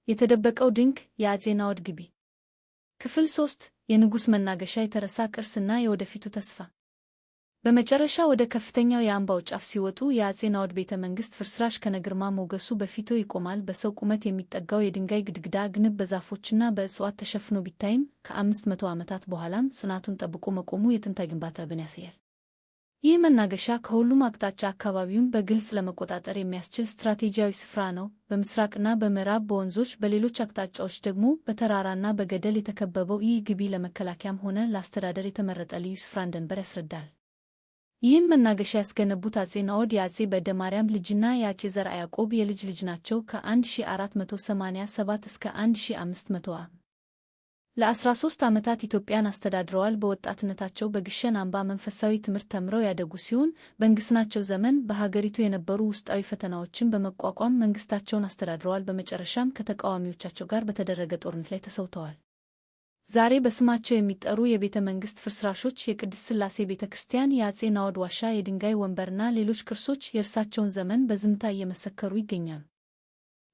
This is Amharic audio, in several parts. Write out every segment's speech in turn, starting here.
የተደበቀው ድንቅ የአፄ ናዖድ ግቢ ክፍል 3 የንጉሥ መናገሻ የተረሳ ቅርስና የወደፊቱ ተስፋ። በመጨረሻ ወደ ከፍተኛው የአምባው ጫፍ ሲወጡ የአፄ ናዖድ ቤተ መንግሥት ፍርስራሽ ከነግርማ ሞገሱ በፊቶ ይቆማል። በሰው ቁመት የሚጠጋው የድንጋይ ግድግዳ ግንብ በዛፎችና በእጽዋት ተሸፍኖ ቢታይም ከ500 ዓመታት በኋላም ጽናቱን ጠብቆ መቆሙ የጥንታዊ ግንባታ ብን ያሳያል። ይህ መናገሻ ከሁሉም አቅጣጫ አካባቢውን በግልጽ ለመቆጣጠር የሚያስችል ስትራቴጂያዊ ስፍራ ነው። በምስራቅና በምዕራብ በወንዞች በሌሎች አቅጣጫዎች ደግሞ በተራራና በገደል የተከበበው ይህ ግቢ ለመከላከያም ሆነ ለአስተዳደር የተመረጠ ልዩ ስፍራ እንደነበር ያስረዳል። ይህም መናገሻ ያስገነቡት አፄ ናዖድ የአፄ በዕደ ማርያም ልጅና የአፄ ዘርዓ ያዕቆብ የልጅ ልጅ ናቸው። ከ1487 እስከ 1500 ለ13 ዓመታት ኢትዮጵያን አስተዳድረዋል። በወጣትነታቸው በግሸን አምባ መንፈሳዊ ትምህርት ተምረው ያደጉ ሲሆን በንግሥናቸው ዘመን በሀገሪቱ የነበሩ ውስጣዊ ፈተናዎችን በመቋቋም መንግሥታቸውን አስተዳድረዋል። በመጨረሻም ከተቃዋሚዎቻቸው ጋር በተደረገ ጦርነት ላይ ተሰውተዋል። ዛሬ በስማቸው የሚጠሩ የቤተ መንግሥት ፍርስራሾች፣ የቅድስት ሥላሴ ቤተ ክርስቲያን፣ የአፄ ናዖድ ዋሻ፣ የድንጋይ ወንበርና ሌሎች ቅርሶች የእርሳቸውን ዘመን በዝምታ እየመሰከሩ ይገኛሉ።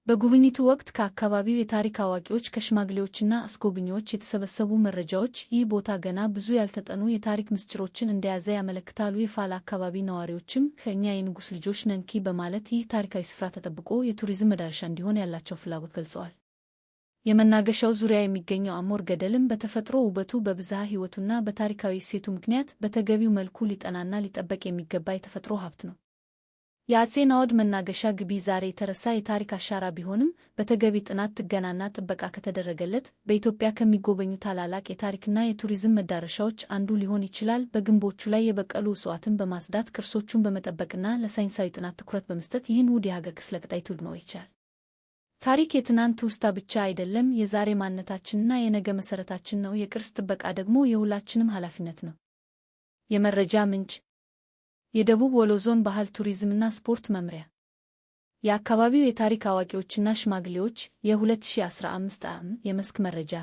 በጉብኝቱ ወቅት ከአካባቢው የታሪክ አዋቂዎች፣ ከሽማግሌዎችና አስጎብኚዎች የተሰበሰቡ መረጃዎች ይህ ቦታ ገና ብዙ ያልተጠኑ የታሪክ ምስጢሮችን እንደያዘ ያመለክታሉ። የፋላ አካባቢ ነዋሪዎችም ከእኛ የንጉሥ ልጆች ነንኪ በማለት ይህ ታሪካዊ ስፍራ ተጠብቆ የቱሪዝም መዳረሻ እንዲሆን ያላቸው ፍላጎት ገልጸዋል። የመናገሻው ዙሪያ የሚገኘው አሞር ገደልም በተፈጥሮ ውበቱ፣ በብዝሃ ሕይወቱና በታሪካዊ እሴቱ ምክንያት በተገቢው መልኩ ሊጠናና ሊጠበቅ የሚገባ የተፈጥሮ ሀብት ነው። የአፄ ናዖድ መናገሻ ግቢ ዛሬ የተረሳ የታሪክ አሻራ ቢሆንም በተገቢ ጥናት፣ ጥገናና ጥበቃ ከተደረገለት በኢትዮጵያ ከሚጎበኙ ታላላቅ የታሪክና የቱሪዝም መዳረሻዎች አንዱ ሊሆን ይችላል። በግንቦቹ ላይ የበቀሉ እጽዋትን በማጽዳት ቅርሶቹን በመጠበቅና ለሳይንሳዊ ጥናት ትኩረት በመስጠት ይህን ውድ የሀገር ቅርስ ለቀጣይ ትውልድ መዋል ይቻላል። ታሪክ የትናንት ትውስታ ብቻ አይደለም፣ የዛሬ ማንነታችንና የነገ መሠረታችን ነው። የቅርስ ጥበቃ ደግሞ የሁላችንም ኃላፊነት ነው። የመረጃ ምንጭ የደቡብ ወሎ ዞን ባህል ቱሪዝምና ስፖርት መምሪያ። የአካባቢው የታሪክ አዋቂዎችና ሽማግሌዎች የ2015 ዓ.ም የመስክ መረጃ፣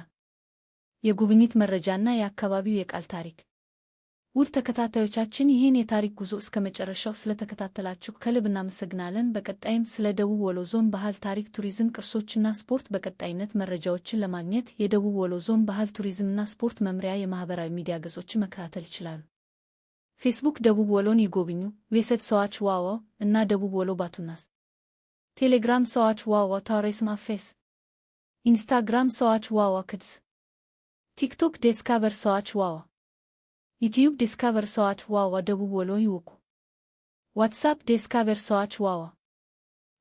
የጉብኝት መረጃና የአካባቢው የቃል ታሪክ። ውድ ተከታታዮቻችን ይህን የታሪክ ጉዞ እስከ መጨረሻው ስለተከታተላችሁ ከልብ እናመሰግናለን። በቀጣይም ስለ ደቡብ ወሎ ዞን ባህል፣ ታሪክ፣ ቱሪዝም፣ ቅርሶችና ስፖርት በቀጣይነት መረጃዎችን ለማግኘት የደቡብ ወሎ ዞን ባህል ቱሪዝምና ስፖርት መምሪያ የማህበራዊ ሚዲያ ገጾችን መከታተል ይችላሉ። ፌስቡክ ደቡብ ወሎን ይጎብኙ፣ ዌብሳይት ሰዋች ዋዋ እና ደቡብ ወሎ ባቱናስ፣ ቴሌግራም ሰዋች ዋዋ ታውሬስማ ፌስ፣ ኢንስታግራም ሰዋች ዋዋ ክድስ፣ ቲክቶክ ዲስካቨር ሰዋች ዋዋ፣ ዩቲዩብ ዲስካቨር ሰዋች ዋዋ ደቡብ ወሎ ይወቁ፣ ዋትስአፕ ዲስካቨር ሰዋች ዋዋ፣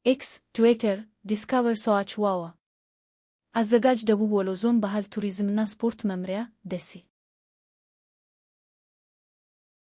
ኤክስ ትዊተር ዲስካቨር ሰዋች ዋዋ። አዘጋጅ ደቡብ ወሎ ዞን ባህል ቱሪዝምና ስፖርት መምሪያ ደሴ።